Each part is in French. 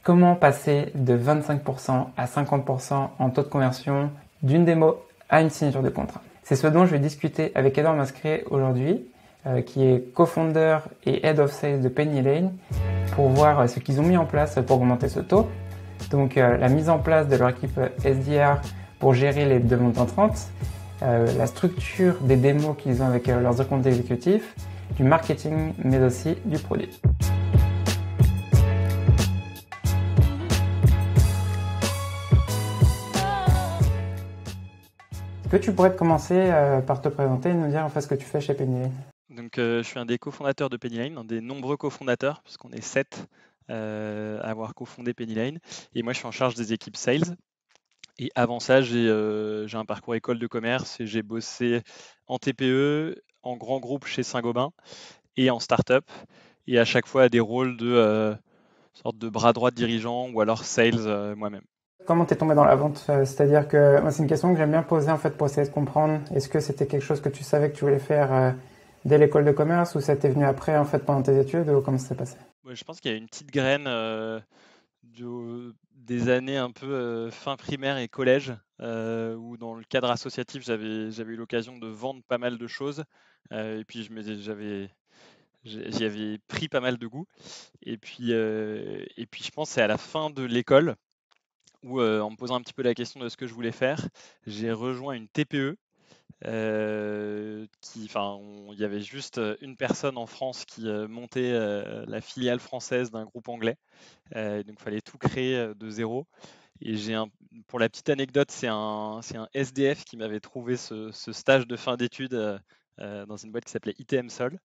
Comment passer de 25% à 50% en taux de conversion d'une démo à une signature de contrat? C'est ce dont je vais discuter avec Edouard Mascret aujourd'hui, qui est co-founder et Head of Sales de Penny Lane, pour voir ce qu'ils ont mis en place pour augmenter ce taux. Donc la mise en place de leur équipe SDR pour gérer les demandes entrantes, la structure des démos qu'ils ont avec leurs comptes exécutifs, du marketing mais aussi du produit. Est-ce que tu pourrais commencer par te présenter et nous dire en fait ce que tu fais chez Penny Lane? Donc, je suis un des cofondateurs de Penny Lane, un des nombreux cofondateurs, puisqu'on est 7 à avoir cofondé Penny Lane. Et moi, je suis en charge des équipes sales. Et avant ça, j'ai un parcours école de commerce et j'ai bossé en TPE, en grand groupe chez Saint-Gobain et en start-up. Et à chaque fois, à des rôles de sorte de bras droit de dirigeant ou alors sales moi-même. Comment t'es tombé dans la vente? C'est-à-dire que moi, c'est une question que j'aime bien poser en fait pour essayer de comprendre. Est-ce que c'était quelque chose que tu savais que tu voulais faire dès l'école de commerce ou ça t'est venu après en fait pendant tes études ou comment ça s'est passé? Ouais, je pense qu'il y a une petite graine des années un peu fin primaire et collège, où dans le cadre associatif, j'avais eu l'occasion de vendre pas mal de choses. Et puis j'y avais pris pas mal de goût. Et puis je pense que c'est à la fin de l'école où, en me posant un petit peu la question de ce que je voulais faire, j'ai rejoint une TPE il y avait juste une personne en France qui montait la filiale française d'un groupe anglais. Donc, il fallait tout créer de zéro. Et pour la petite anecdote, c'est un SDF qui m'avait trouvé ce stage de fin d'études dans une boîte qui s'appelait ITM Sol.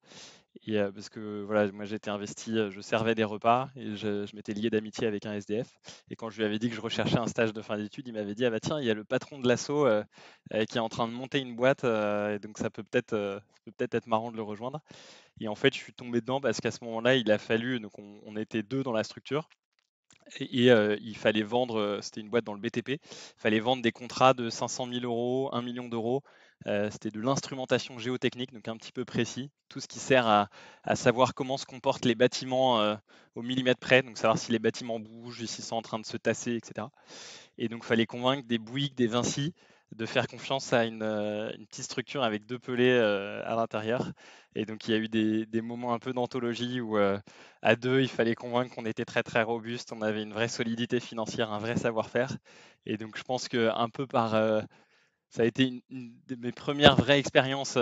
Et parce que voilà, moi j'étais investi, je servais des repas et je m'étais lié d'amitié avec un SDF. Et quand je lui avais dit que je recherchais un stage de fin d'études, il m'avait dit ah bah tiens, il y a le patron de l'asso qui est en train de monter une boîte, et donc ça peut peut-être être marrant de le rejoindre. Et en fait, je suis tombé dedans parce qu'à ce moment-là, il a fallu, donc on était deux dans la structure. Et il fallait vendre, c'était une boîte dans le BTP, il fallait vendre des contrats de 500 000 euros, 1 million d'euros. C'était de l'instrumentation géotechnique, donc un petit peu précis, tout ce qui sert à savoir comment se comportent les bâtiments au millimètre près, donc savoir si les bâtiments bougent, s'ils sont en train de se tasser, etc. Et donc, il fallait convaincre des Bouygues, des Vinci de faire confiance à une petite structure avec deux pelés à l'intérieur. Et donc, il y a eu des moments un peu d'anthologie où, à deux, il fallait convaincre qu'on était très, très robuste, on avait une vraie solidité financière, un vrai savoir-faire. Et donc, je pense que un peu ça a été une de mes premières vraies expériences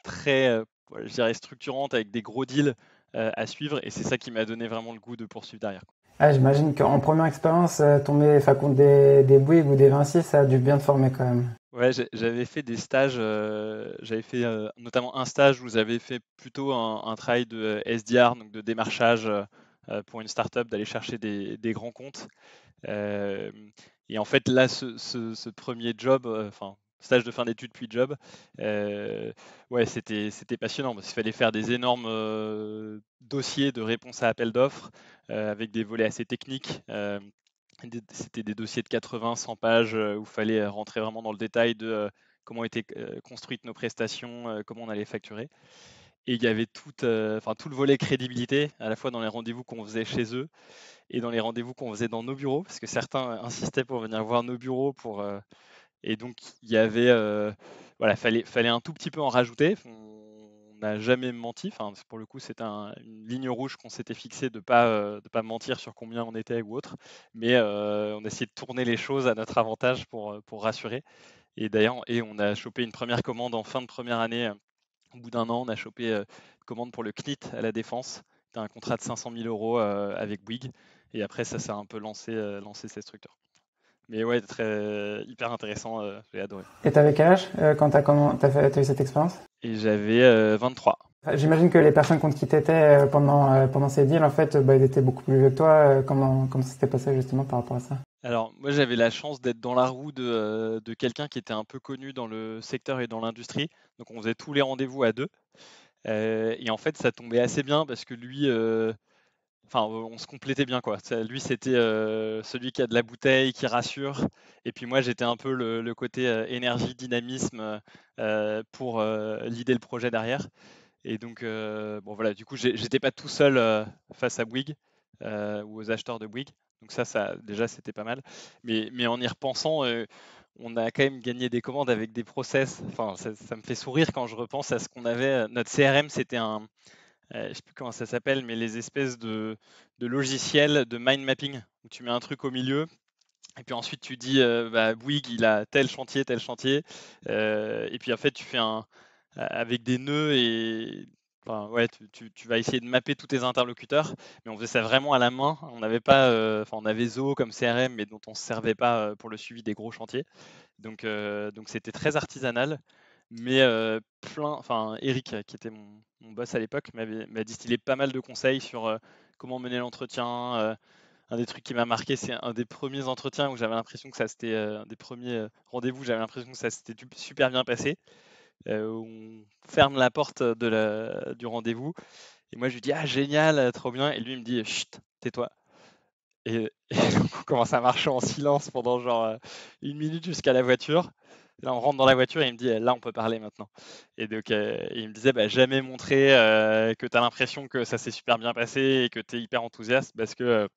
très, je dirais, structurantes avec des gros deals à suivre. Et c'est ça qui m'a donné vraiment le goût de poursuivre derrière. Ah, j'imagine qu'en première expérience, tomber enfin, contre des Bouygues ou des Vinci, ça a dû bien te former quand même. Ouais, j'avais fait des stages, j'avais fait notamment un stage où j'avais fait plutôt un travail de SDR, donc de démarchage pour une startup, d'aller chercher des grands comptes. Euh, et en fait, là, ce premier job, enfin, stage de fin d'études puis job, ouais, c'était passionnant parce qu'il fallait faire des énormes dossiers de réponse à appel d'offres avec des volets assez techniques. C'était des dossiers de 80, 100 pages où il fallait rentrer vraiment dans le détail de comment étaient construites nos prestations, comment on allait facturer. Et il y avait tout le volet crédibilité, à la fois dans les rendez-vous qu'on faisait chez eux et dans les rendez-vous qu'on faisait dans nos bureaux, parce que certains insistaient pour venir voir nos bureaux. Et donc, il y avait, voilà, fallait un tout petit peu en rajouter. On n'a jamais menti. Enfin, pour le coup, c'était une ligne rouge qu'on s'était fixée de pas mentir sur combien on était ou autre. Mais on essayait de tourner les choses à notre avantage pour rassurer. Et d'ailleurs, on a chopé une première commande en fin de première année. Au bout d'un an, on a chopé une commande pour le CNIT à la Défense. C'était un contrat de 500 000 euros avec Bouygues. Et après, ça s'est un peu lancé cette structure. Mais ouais, hyper intéressant, j'ai adoré. Et t'avais quel âge quand t'as eu cette expérience? Et j'avais 23. Enfin, j'imagine que les personnes contre qui t'étais pendant ces deals, en fait, bah, ils étaient beaucoup plus vieux que toi. Comment ça s'était passé justement par rapport à ça? Alors, moi, j'avais la chance d'être dans la roue de quelqu'un qui était un peu connu dans le secteur et dans l'industrie. Donc, on faisait tous les rendez-vous à deux. Et en fait, ça tombait assez bien parce que lui, enfin, on se complétait bien, quoi. Lui, c'était celui qui a de la bouteille, qui rassure. Et puis moi, j'étais un peu le côté énergie, dynamisme pour leader le projet derrière. Et donc, bon voilà, du coup, j'étais pas tout seul face à Bouygues. ou aux acheteurs de Bouygues. Donc ça déjà, c'était pas mal. Mais en y repensant, on a quand même gagné des commandes avec des process. Enfin, ça me fait sourire quand je repense à ce qu'on avait. Notre CRM, c'était je ne sais plus comment ça s'appelle, mais les espèces de logiciels de mind mapping, où tu mets un truc au milieu, et puis ensuite tu dis, bah, Bouygues, il a tel chantier, et puis en fait tu fais avec des nœuds et enfin, ouais, tu vas essayer de mapper tous tes interlocuteurs, mais on faisait ça vraiment à la main. On n'avait pas, enfin on avait Zoho comme CRM, mais dont on ne se servait pas pour le suivi des gros chantiers. Donc c'était très artisanal, mais enfin Eric, qui était mon boss à l'époque, m'a distillé pas mal de conseils sur comment mener l'entretien. Un des trucs qui m'a marqué, c'est un des premiers entretiens où j'avais l'impression que ça c'était un des premiers rendez-vous, j'avais l'impression que ça s'était super bien passé. Où on ferme la porte du rendez-vous et moi je lui dis ah génial, trop bien, et lui il me dit chut, tais-toi. Et donc on commence à marcher en silence pendant genre 1 minute jusqu'à la voiture. Là, on rentre dans la voiture et il me dit là, on peut parler maintenant. Et donc, il me disait bah, jamais montrer que tu as l'impression que ça s'est super bien passé et que tu es hyper enthousiaste parce que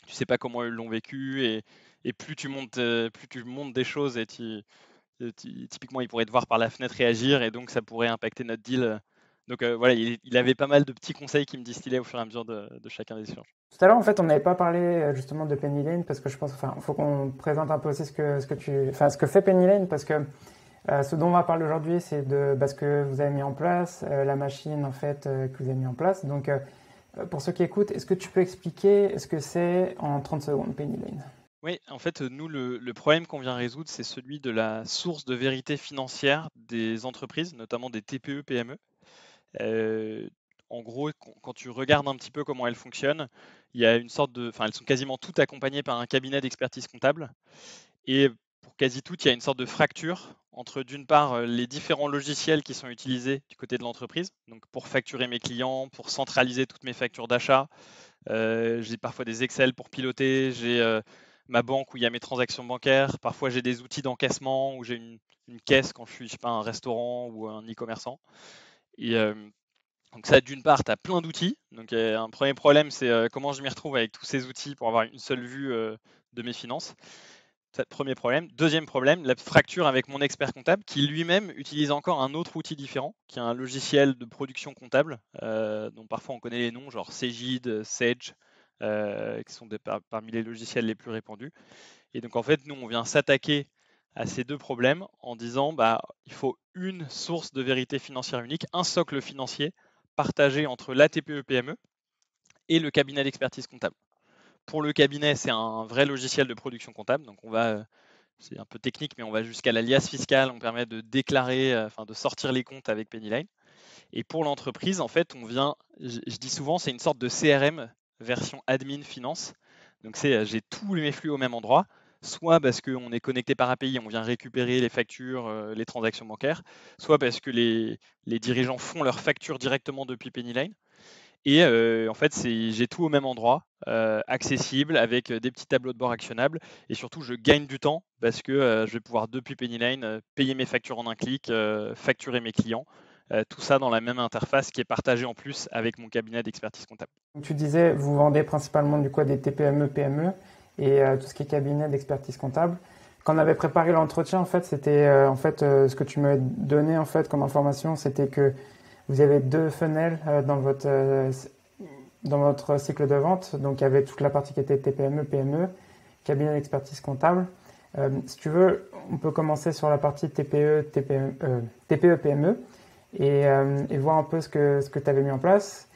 tu sais pas comment ils l'ont vécu. Et plus tu montes des choses et typiquement, ils pourraient te voir par la fenêtre réagir et donc ça pourrait impacter notre deal. Donc voilà, il avait pas mal de petits conseils qui me distillaient au fur et à mesure de chacun des échanges. Tout à l'heure, en fait, on n'avait pas parlé justement de Penny Lane parce que je pense, enfin, faut qu'on présente un peu aussi ce que fait Penny Lane parce que ce dont on va parler aujourd'hui, c'est de ce que vous avez mis en place, la machine en fait que vous avez mis en place. Donc, pour ceux qui écoutent, est-ce que tu peux expliquer ce que c'est en 30 secondes, Penny Lane? Oui, en fait, nous, le problème qu'on vient résoudre, c'est celui de la source de vérité financière des entreprises, notamment des TPE, PME. Euh, En gros, quand tu regardes un petit peu comment elles fonctionnent, il y a une sorte de, enfin, elles sont quasiment toutes accompagnées par un cabinet d'expertise comptable. Et pour quasi toutes, il y a une sorte de fracture entre, d'une part, les différents logiciels qui sont utilisés du côté de l'entreprise, donc pour facturer mes clients, pour centraliser toutes mes factures d'achat. J'ai parfois des Excel pour piloter, j'ai ma banque où il y a mes transactions bancaires, parfois j'ai des outils d'encaissement où j'ai une caisse quand je suis, je sais pas, un restaurant ou un e-commerçant. Et donc ça, d'une part, tu as plein d'outils. Donc un premier problème, c'est comment je m'y retrouve avec tous ces outils pour avoir une seule vue de mes finances. Premier problème. Deuxième problème, la fracture avec mon expert comptable qui lui-même utilise encore un autre outil différent, qui est un logiciel de production comptable, dont parfois on connaît les noms, genre Cegid, Sage, qui sont parmi les logiciels les plus répandus. Et donc en fait, nous, on vient s'attaquer à ces deux problèmes en disant bah, il faut une source de vérité financière unique, un socle financier partagé entre la TPE-PME et le cabinet d'expertise comptable. Pour le cabinet, c'est un vrai logiciel de production comptable. Donc, c'est un peu technique, mais on va jusqu'à l'alias fiscal. On permet de déclarer, enfin de sortir les comptes avec Pennyline. Et pour l'entreprise, en fait, je dis souvent, c'est une sorte de CRM version admin finance. Donc, j'ai tous mes flux au même endroit, soit parce qu'on est connecté par API, on vient récupérer les factures, les transactions bancaires, soit parce que les dirigeants font leurs factures directement depuis Pennyline. Et en fait, j'ai tout au même endroit, accessible, avec des petits tableaux de bord actionnables. Et surtout, je gagne du temps parce que je vais pouvoir, depuis Pennyline, payer mes factures en un clic, facturer mes clients. Tout ça dans la même interface qui est partagée en plus avec mon cabinet d'expertise comptable. Tu disais, vous vendez principalement du coup des TPME, PME et tout ce qui est cabinet d'expertise comptable. Quand on avait préparé l'entretien, en fait, c'était ce que tu me donnais en fait comme information, c'était que vous avez deux funnels dans votre cycle de vente. Donc, il y avait toute la partie qui était TPME, PME, cabinet d'expertise comptable. Si tu veux, on peut commencer sur la partie TPE, PME et voir un peu ce que tu avais mis en place.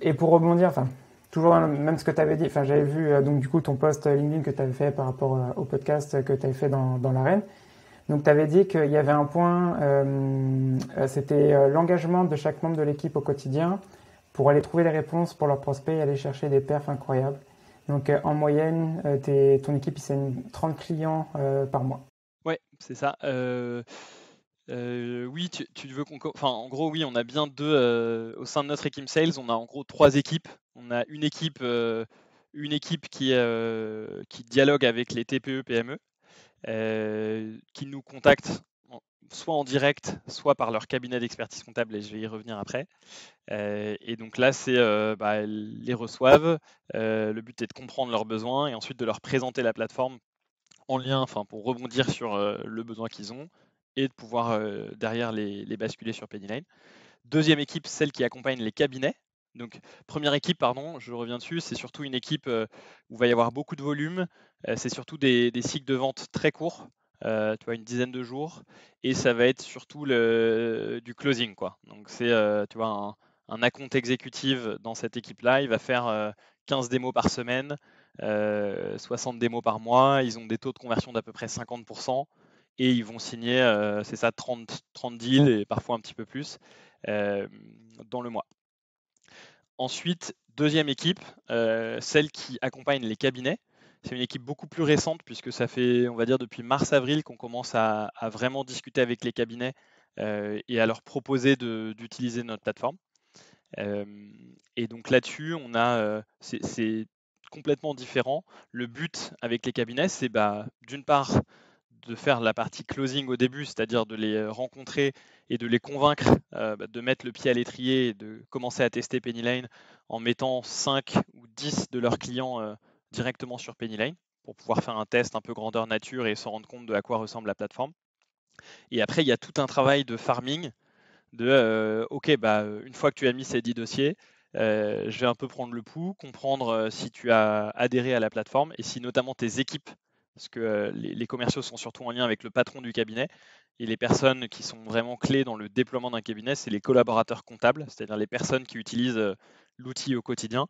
Et pour rebondir, enfin, toujours même ce que tu avais dit, enfin, j'avais vu donc du coup ton post LinkedIn que tu avais fait par rapport au podcast que tu avais fait dans l'arène. Donc, tu avais dit qu'il y avait un point, c'était l'engagement de chaque membre de l'équipe au quotidien pour aller trouver les réponses pour leurs prospects et aller chercher des perfs incroyables. Donc, en moyenne, ton équipe, c'est 30 clients par mois. Ouais, c'est ça. Oui, tu veux enfin, en gros, oui, on a bien deux au sein de notre équipe sales. On a en gros 3 équipes. On a une équipe qui dialogue avec les TPE, PME, qui nous contactent soit en direct, soit par leur cabinet d'expertise comptable, et je vais y revenir après. Et donc là, c'est elles les reçoivent. Le but est de comprendre leurs besoins et ensuite de leur présenter la plateforme en lien, enfin pour rebondir sur le besoin qu'ils ont et de pouvoir derrière les basculer sur Pennyline. Deuxième équipe, celle qui accompagne les cabinets. Donc première équipe, pardon, je reviens dessus, c'est surtout une équipe où il va y avoir beaucoup de volume. C'est surtout des cycles de vente très courts, tu vois, une dizaine de jours, et ça va être surtout du closing, quoi. Donc c'est, tu vois, un account exécutif dans cette équipe-là, il va faire 15 démos par semaine, 60 démos par mois, ils ont des taux de conversion d'à peu près 50%, et ils vont signer, c'est ça, 30 deals et parfois un petit peu plus dans le mois. Ensuite, deuxième équipe, celle qui accompagne les cabinets. C'est une équipe beaucoup plus récente puisque ça fait, on va dire, depuis mars-avril qu'on commence à vraiment discuter avec les cabinets et à leur proposer d'utiliser notre plateforme. Et donc là-dessus, c'est complètement différent. Le but avec les cabinets, c'est d'une part de faire la partie closing au début, c'est-à-dire de les rencontrer et de les convaincre de mettre le pied à l'étrier et de commencer à tester Pennyline en mettant 5 ou 10 de leurs clients directement sur Pennyline pour pouvoir faire un test un peu grandeur nature et se rendre compte de à quoi ressemble la plateforme. Et après, il y a tout un travail de farming OK, une fois que tu as mis ces 10 dossiers, je vais un peu prendre le pouls, comprendre si tu as adhéré à la plateforme et si notamment tes équipes, parce que les commerciaux sont surtout en lien avec le patron du cabinet, et les personnes qui sont vraiment clés dans le déploiement d'un cabinet, c'est les collaborateurs comptables, c'est-à-dire les personnes qui utilisent l'outil au quotidien.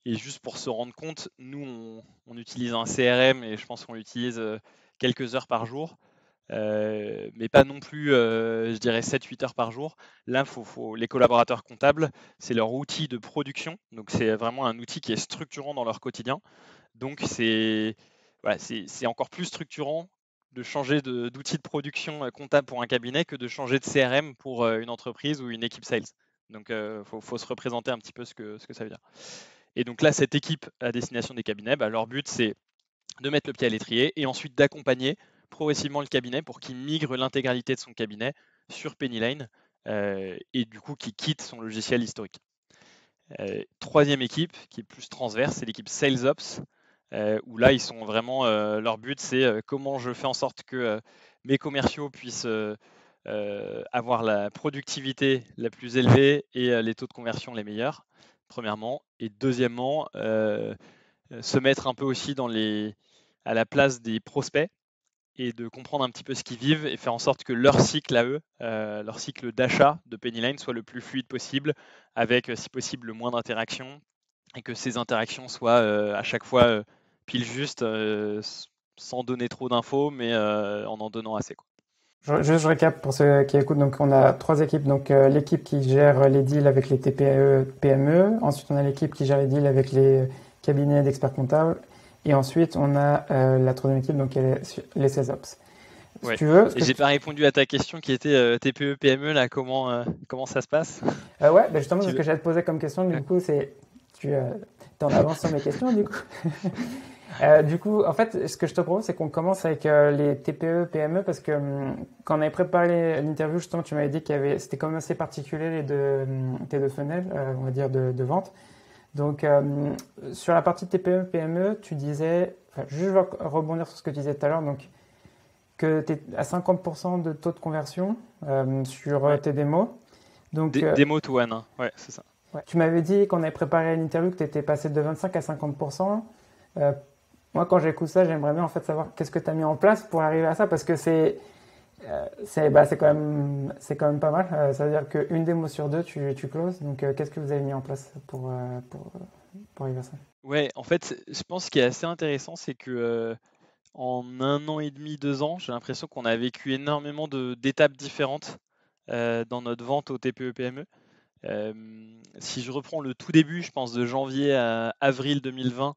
Et juste pour se rendre compte, nous, on utilise un CRM et je pense qu'on l'utilise quelques heures par jour. Mais pas non plus, je dirais 7-8 heures par jour. Là, les collaborateurs comptables, c'est leur outil de production. Donc, c'est vraiment un outil qui est structurant dans leur quotidien. Donc, c'est encore plus structurant de changer d'outil de production comptable pour un cabinet que de changer de CRM pour une entreprise ou une équipe sales. Donc, faut se représenter un petit peu ce que ça veut dire. Et donc là, cette équipe à destination des cabinets, leur but, c'est de mettre le pied à l'étrier et ensuite d'accompagner progressivement le cabinet pour qu'il migre l'intégralité de son cabinet sur Pennyline et du coup qu'il quitte son logiciel historique. Troisième équipe qui est plus transverse, c'est l'équipe Sales Ops, où là ils sont vraiment, leur but c'est comment je fais en sorte que mes commerciaux puissent avoir la productivité la plus élevée et les taux de conversion les meilleurs, premièrement. Et deuxièmement, se mettre un peu aussi à la place des prospects et de comprendre un petit peu ce qu'ils vivent et faire en sorte que leur cycle à eux, leur cycle d'achat de Pennyline soit le plus fluide possible, avec si possible le moins d'interactions et que ces interactions soient à chaque fois pile juste, sans donner trop d'infos, mais en donnant assez, quoi. Je récap pour ceux qui écoutent. Donc, on a trois équipes. Donc, l'équipe qui gère les deals avec les TPE, PME. Ensuite, on a l'équipe qui gère les deals avec les cabinets d'experts comptables. Et ensuite, on a la troisième équipe, donc les sales ops. Si Ouais. tu veux. Et j'ai pas répondu à ta question qui était TPE, PME, là, comment ça se passe? Ouais, justement, c'est Tu ce veux- que j'allais te poser comme question. Du Ouais. coup, tu es en avance sur mes questions, du coup. Du coup, en fait, ce que je te propose, c'est qu'on commence avec les TPE, PME, parce que quand on avait préparé l'interview, justement, tu m'avais dit c'était quand même assez particulier tes deux fenêtres, on va dire, de vente. Donc, sur la partie TPE, PME, tu disais, je vais rebondir sur ce que tu disais tout à l'heure, donc que tu es à 50% de taux de conversion sur Ouais. tes démos. Donc, Demo to one, hein. Ouais, c'est ça. ouais. Tu m'avais dit qu'on avait préparé l'interview que tu étais passé de 25 à 50%. Moi, quand j'écoute ça, j'aimerais bien en fait savoir qu'est-ce que tu as mis en place pour arriver à ça, parce que c'est quand même pas mal. Ça veut dire qu'une démo sur deux, tu closes. Donc, qu'est-ce que vous avez mis en place pour arriver à ça? Ouais, en fait, je pense ce qui est assez intéressant, c'est que en 1 an et demi, 2 ans, j'ai l'impression qu'on a vécu énormément d'étapes différentes dans notre vente au TPE-PME. Si je reprends le tout début, je pense de janvier à avril 2020,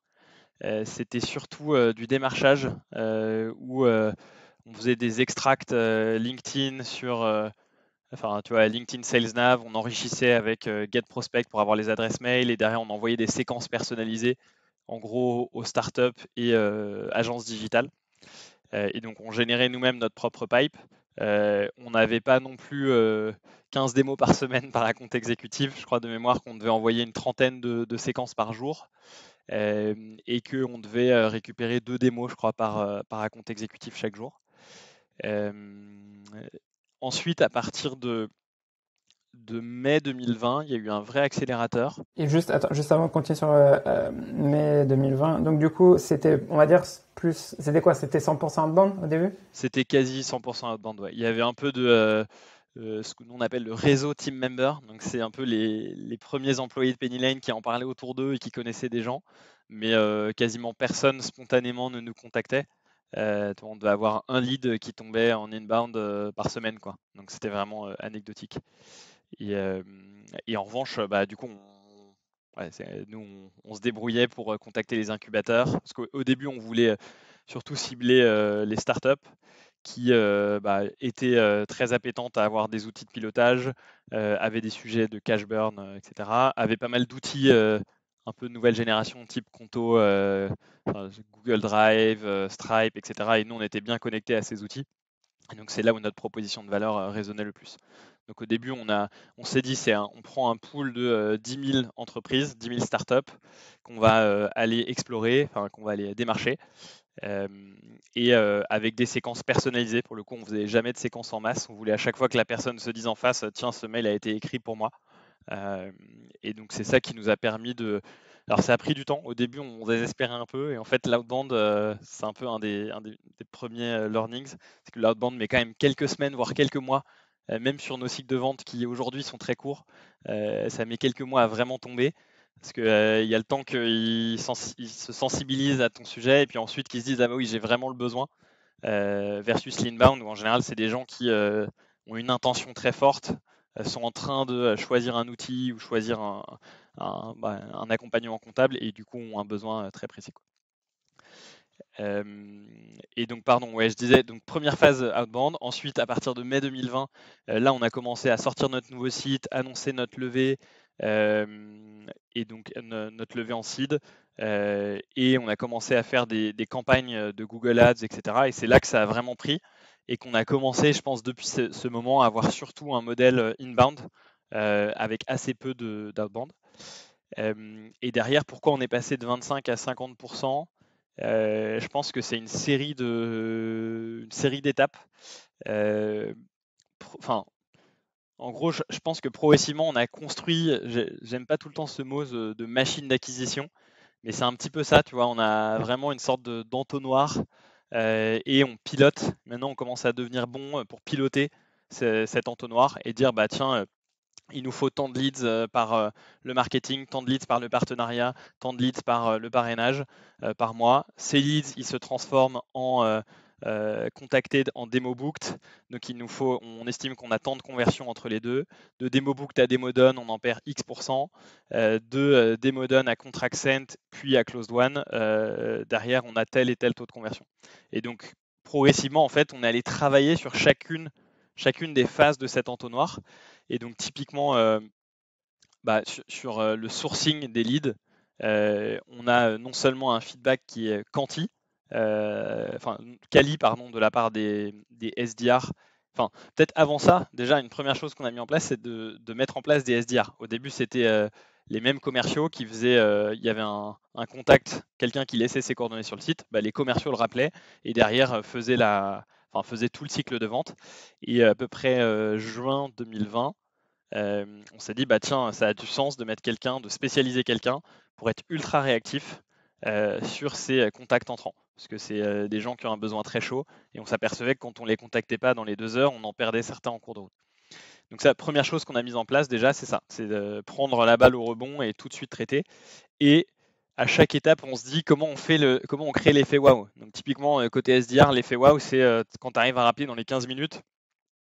c'était surtout du démarchage où on faisait des extracts LinkedIn enfin, tu vois, LinkedIn Sales Nav, on enrichissait avec Get Prospect pour avoir les adresses mail et derrière on envoyait des séquences personnalisées, en gros aux startups et agences digitales. Et donc on générait nous-mêmes notre propre pipe. On n'avait pas non plus 15 démos par semaine par compte exécutif. Je crois de mémoire qu'on devait envoyer une trentaine de séquences par jour et qu'on devait récupérer 2 démos, je crois, par compte exécutif chaque jour. Euh, Ensuite, à partir de mai 2020, il y a eu un vrai accélérateur. Et juste, attends, juste avant de continuer sur mai 2020, donc du coup, c'était, on va dire, plus, c'était quoi? C'était 100% outbound au début? C'était quasi 100% outbound. Ouais. Il y avait un peu de ce que nous on appelle le réseau team member. Donc c'est un peu les premiers employés de Penny Lane qui en parlaient autour d'eux et qui connaissaient des gens, mais quasiment personne spontanément ne nous contactait. On devait avoir un lead qui tombait en inbound par semaine, quoi. Donc c'était vraiment anecdotique. Et en revanche, bah, du coup, nous, on se débrouillait pour contacter les incubateurs. Parce qu'au début, on voulait surtout cibler les startups qui étaient très appétentes à avoir des outils de pilotage, avaient des sujets de cash burn, etc., avaient pas mal d'outils un peu de nouvelle génération, type Conto, Google Drive, Stripe, etc. Et nous, on était bien connectés à ces outils. Et donc c'est là où notre proposition de valeur résonnait le plus. Donc au début, on s'est dit, on prend un pool de 10 000 entreprises, 10 000 startups qu'on va aller explorer, enfin qu'on va aller démarcher, et avec des séquences personnalisées. Pour le coup, on ne faisait jamais de séquences en masse. On voulait à chaque fois que la personne se dise en face, tiens, ce mail a été écrit pour moi. Et donc c'est ça qui nous a permis de. Alors ça a pris du temps. Au début, on désespérait un peu. Et en fait, l'outbound, c'est un peu un des premiers learnings. C'est que l'outbound met quand même quelques semaines, voire quelques mois, même sur nos cycles de vente qui aujourd'hui sont très courts. Ça met quelques mois à vraiment tomber. Parce qu'il y a le temps qu'ils se sensibilisent à ton sujet et puis ensuite qu'ils se disent ah bah oui, j'ai vraiment le besoin. Versus l'inbound où en général, c'est des gens qui ont une intention très forte, sont en train de choisir un outil ou choisir un accompagnement comptable et du coup ont un besoin très précis, quoi. Et donc, pardon, ouais, je disais, donc première phase outbound. Ensuite, à partir de mai 2020, là, on a commencé à sortir notre nouveau site, annoncer notre levée et donc notre levée en seed. Et on a commencé à faire des campagnes de Google Ads, etc. Et c'est là que ça a vraiment pris et qu'on a commencé, je pense, depuis ce moment, à avoir surtout un modèle inbound avec assez peu d'outbound. Et derrière, pourquoi on est passé de 25 à 50%? Je pense que c'est une série d'étapes. Enfin, en gros, je pense que progressivement, on a construit, j'aime pas tout le temps ce mot de machine d'acquisition, mais c'est un petit peu ça, tu vois, on a vraiment une sorte d'entonnoir et on pilote. Maintenant, on commence à devenir bon pour piloter cet entonnoir et dire, bah tiens, il nous faut tant de leads par le marketing, tant de leads par le partenariat, tant de leads par le parrainage par mois. Ces leads, ils se transforment en contactés en démo booked. Donc on estime qu'on a tant de conversions entre les deux. De démo booked à démo done, on en perd X%. De démo done à contract sent, puis à closed one, derrière, on a tel et tel taux de conversion. Et donc, progressivement, en fait, on est allé travailler sur chacune des phases de cet entonnoir. Et donc typiquement, sur le sourcing des leads, on a non seulement un feedback qui est quali pardon, de la part des SDR. Enfin, peut-être avant ça, déjà une première chose qu'on a mis en place, c'est de mettre en place des SDR. Au début, c'était les mêmes commerciaux qui faisaient, il y avait un contact, quelqu'un qui laissait ses coordonnées sur le site, les commerciaux le rappelaient et derrière faisaient tout le cycle de vente. Et à peu près juin 2020, on s'est dit, bah tiens, ça a du sens de mettre quelqu'un, de spécialiser quelqu'un pour être ultra réactif sur ces contacts entrants. Parce que c'est des gens qui ont un besoin très chaud et on s'apercevait que quand on ne les contactait pas dans les 2 heures, on en perdait certains en cours de route. Donc, la première chose qu'on a mise en place déjà, c'est ça, c'est de prendre la balle au rebond et tout de suite traiter. Et à chaque étape, on se dit comment on crée l'effet wow. Donc, typiquement, côté SDR, l'effet wow, c'est quand tu arrives à rappeler dans les 15 minutes,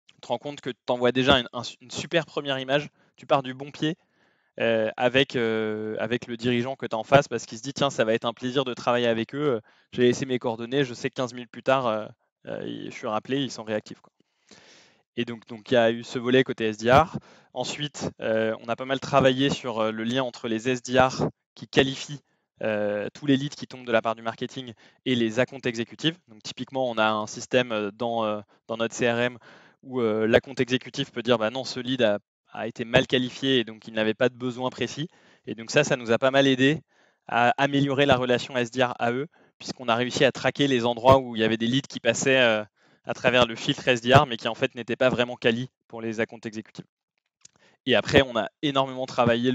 tu te rends compte que tu envoies déjà une super première image, tu pars du bon pied avec le dirigeant que tu as en face parce qu'il se dit tiens, ça va être un plaisir de travailler avec eux, j'ai laissé mes coordonnées, je sais que 15 minutes plus tard, je suis rappelé, ils sont réactifs, quoi. Et donc il y a eu ce volet côté SDR. Ensuite, on a pas mal travaillé sur le lien entre les SDR qui qualifient tous les leads qui tombent de la part du marketing et les accounts exécutifs. Donc typiquement, on a un système dans notre CRM où l'account exécutif peut dire bah non, ce lead a été mal qualifié et donc il n'avait pas de besoin précis. Et donc ça nous a pas mal aidé à améliorer la relation SDR à eux, puisqu'on a réussi à traquer les endroits où il y avait des leads qui passaient à travers le filtre SDR, mais qui en fait n'étaient pas vraiment quali pour les accounts exécutifs. Et après, on a énormément travaillé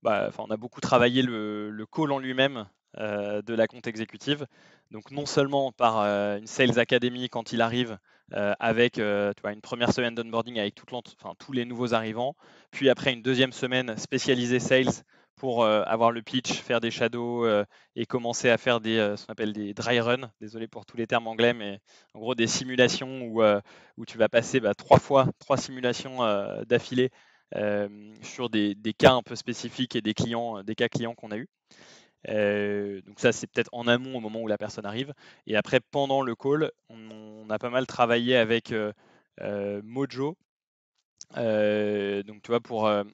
on a beaucoup travaillé le call en lui-même de la compte exécutive. Donc non seulement par une Sales Academy quand il arrive, avec une première semaine d'onboarding avec tous les nouveaux arrivants, puis après une deuxième semaine spécialisée Sales pour avoir le pitch, faire des shadows et commencer à faire ce qu'on appelle des dry runs. Désolé pour tous les termes anglais, mais en gros des simulations où tu vas passer 3 simulations d'affilée sur des cas un peu spécifiques et des cas clients qu'on a eu. Donc ça, c'est peut-être en amont au moment où la personne arrive. Et après, pendant le call, on a pas mal travaillé avec Mojo, donc tu vois,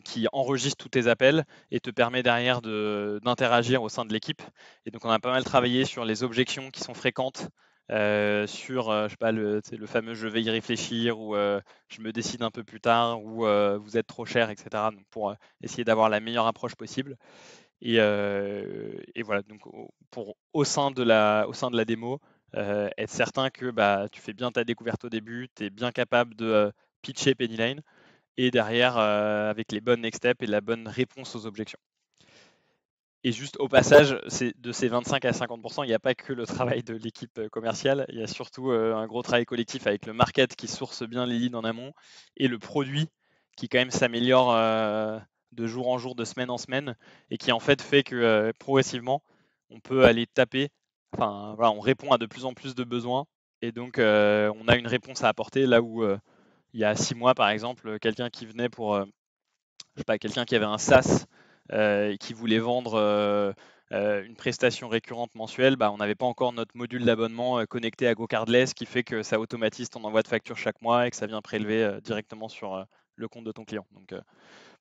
qui enregistre tous tes appels et te permet derrière d'interagir au sein de l'équipe. Et donc on a pas mal travaillé sur les objections qui sont fréquentes, sur je sais pas, le fameux je vais y réfléchir, ou je me décide un peu plus tard, ou vous êtes trop cher, etc. Donc pour essayer d'avoir la meilleure approche possible. Et voilà, donc au sein de la démo, être certain que tu fais bien ta découverte au début, tu es bien capable de pitcher Pennyline, et derrière, avec les bonnes next steps et la bonne réponse aux objections. Et juste au passage, de ces 25 à 50%, il n'y a pas que le travail de l'équipe commerciale, il y a surtout un gros travail collectif avec le market qui source bien les leads en amont, et le produit qui quand même s'améliore de jour en jour, de semaine en semaine, et qui en fait que progressivement, on peut aller taper, on répond à de plus en plus de besoins, et donc on a une réponse à apporter là où il y a 6 mois, par exemple, quelqu'un qui venait pour, je sais pas, quelqu'un qui avait un SaaS et qui voulait vendre une prestation récurrente mensuelle, on n'avait pas encore notre module d'abonnement connecté à GoCardless, qui fait que ça automatise ton envoi de facture chaque mois et que ça vient prélever directement sur le compte de ton client. Donc,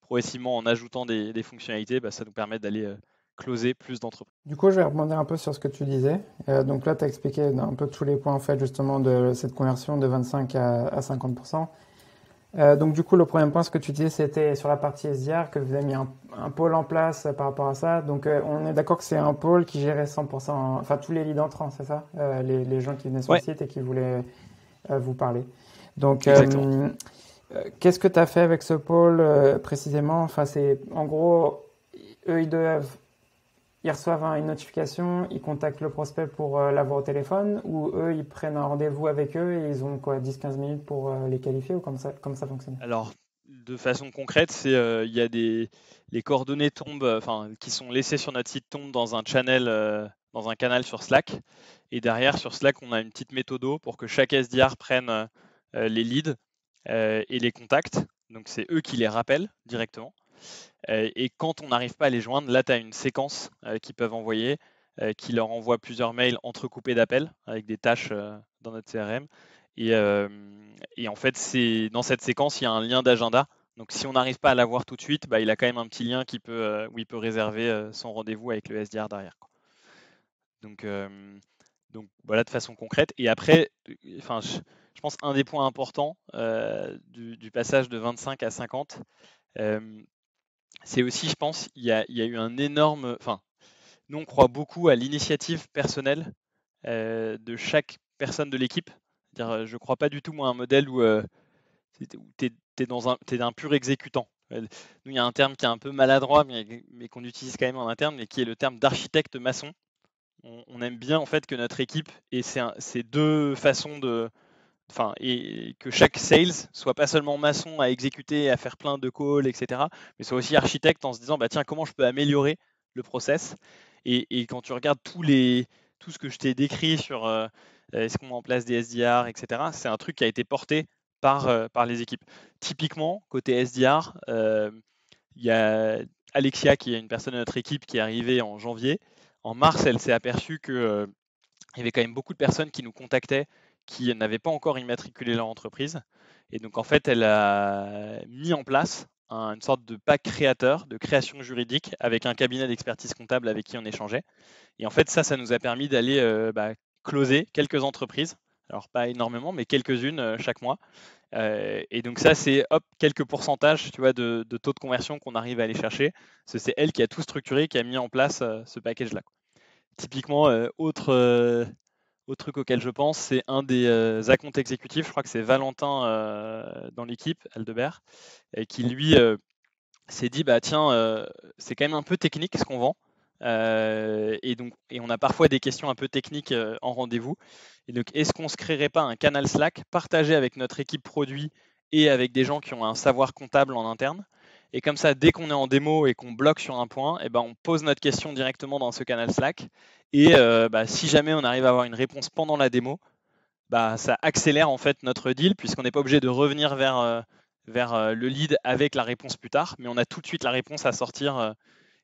progressivement, en ajoutant des fonctionnalités, ça nous permet d'aller closer plus d'entreprises. Du coup, je vais rebondir un peu sur ce que tu disais. Donc là, tu as expliqué un peu tous les points en fait justement de cette conversion de 25 à 50%. Donc du coup, le premier point, ce que tu disais, c'était sur la partie SDR, que vous avez mis un pôle en place par rapport à ça. Donc on est d'accord que c'est un pôle qui gérait 100%, enfin tous les leads entrants, c'est ça? Les gens qui venaient sur le site et qui voulaient vous parler. Donc qu'est-ce que tu as fait avec ce pôle précisément? Enfin, c'est en gros, eux, ils reçoivent une notification, ils contactent le prospect pour l'avoir au téléphone, ou eux, ils prennent un rendez-vous avec eux et ils ont quoi, 10-15 minutes pour les qualifier, ou comme ça fonctionne? Alors, de façon concrète, il y a les coordonnées qui sont laissées sur notre site tombent dans un dans un canal sur Slack. Et derrière, sur Slack, on a une petite méthode pour que chaque SDR prenne les leads et les contacts. Donc, c'est eux qui les rappellent directement. Et quand on n'arrive pas à les joindre, là, tu as une séquence qu'ils peuvent envoyer, qui leur envoie plusieurs mails entrecoupés d'appels avec des tâches dans notre CRM. Et en fait, dans cette séquence, il y a un lien d'agenda. Donc, si on n'arrive pas à l'avoir tout de suite, il a quand même un petit lien où il peut réserver son rendez-vous avec le SDR derrière, quoi. Donc voilà, de façon concrète. Et après, je pense un des points importants du passage de 25 à 50, c'est aussi, je pense, il y a eu un énorme. Nous, on croit beaucoup à l'initiative personnelle de chaque personne de l'équipe. Je ne crois pas du tout, moi, à un modèle où tu es un pur exécutant. Nous, il y a un terme qui est un peu maladroit, mais qu'on utilise quand même en interne, mais qui est le terme d'architecte maçon. On aime bien en fait que notre équipe ait ces deux façons et que chaque sales soit pas seulement maçon à exécuter, à faire plein de calls, etc., mais soit aussi architecte en se disant tiens, comment je peux améliorer le process. Et quand tu regardes tout ce que je t'ai décrit sur est-ce qu'on met en place des SDR, etc., c'est un truc qui a été porté par les équipes. Typiquement, côté SDR, il y a Alexia, qui est une personne de notre équipe, qui est arrivée en janvier. En mars, elle s'est aperçue qu'il y avait quand même beaucoup de personnes qui nous contactaient qui n'avaient pas encore immatriculé leur entreprise. Et donc, en fait, elle a mis en place une sorte de pack créateur, de création juridique, avec un cabinet d'expertise comptable avec qui on échangeait. Et en fait, ça nous a permis d'aller closer quelques entreprises Alors pas énormément, mais quelques-unes chaque mois. Et donc ça, c'est hop, quelques pourcentages, tu vois, de taux de conversion qu'on arrive à aller chercher. Parce que c'est elle qui a tout structuré, qui a mis en place ce package-là. Typiquement, autre truc auquel je pense, c'est un des account exécutifs, je crois que c'est Valentin dans l'équipe, Aldebert, et qui lui s'est dit, bah tiens, c'est quand même un peu technique ce qu'on vend. Et on a parfois des questions un peu techniques en rendez-vous. Et donc, est-ce qu'on se créerait pas un canal Slack partagé avec notre équipe produit et avec des gens qui ont un savoir comptable en interne? Et comme ça, dès qu'on est en démo et qu'on bloque sur un point, eh ben, on pose notre question directement dans ce canal Slack. Et bah, si jamais on arrive à avoir une réponse pendant la démo, bah, ça accélère en fait notre deal puisqu'on n'est pas obligé de revenir vers le lead avec la réponse plus tard, mais on a tout de suite la réponse à sortir.